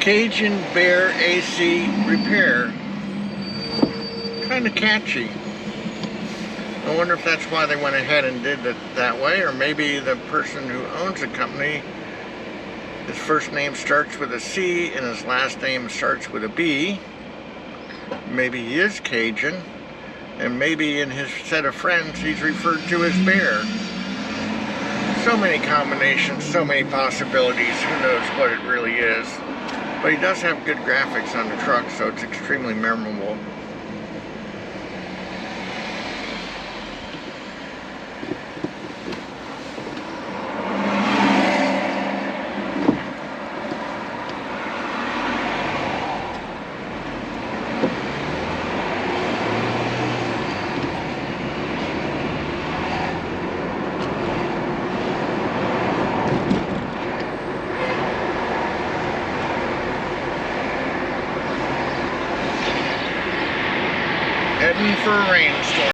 Cajun Bear AC repair. Kind of catchy. I wonder if that's why they went ahead and did it that way, or maybe the person who owns the company, his first name starts with a C and his last name starts with a B. Maybe he is Cajun, and maybe in his set of friends he's referred to as Bear. So many combinations, so many possibilities, who knows what it really is. But he does have good graphics on the truck, so it's extremely memorable. Heading for a rainstorm.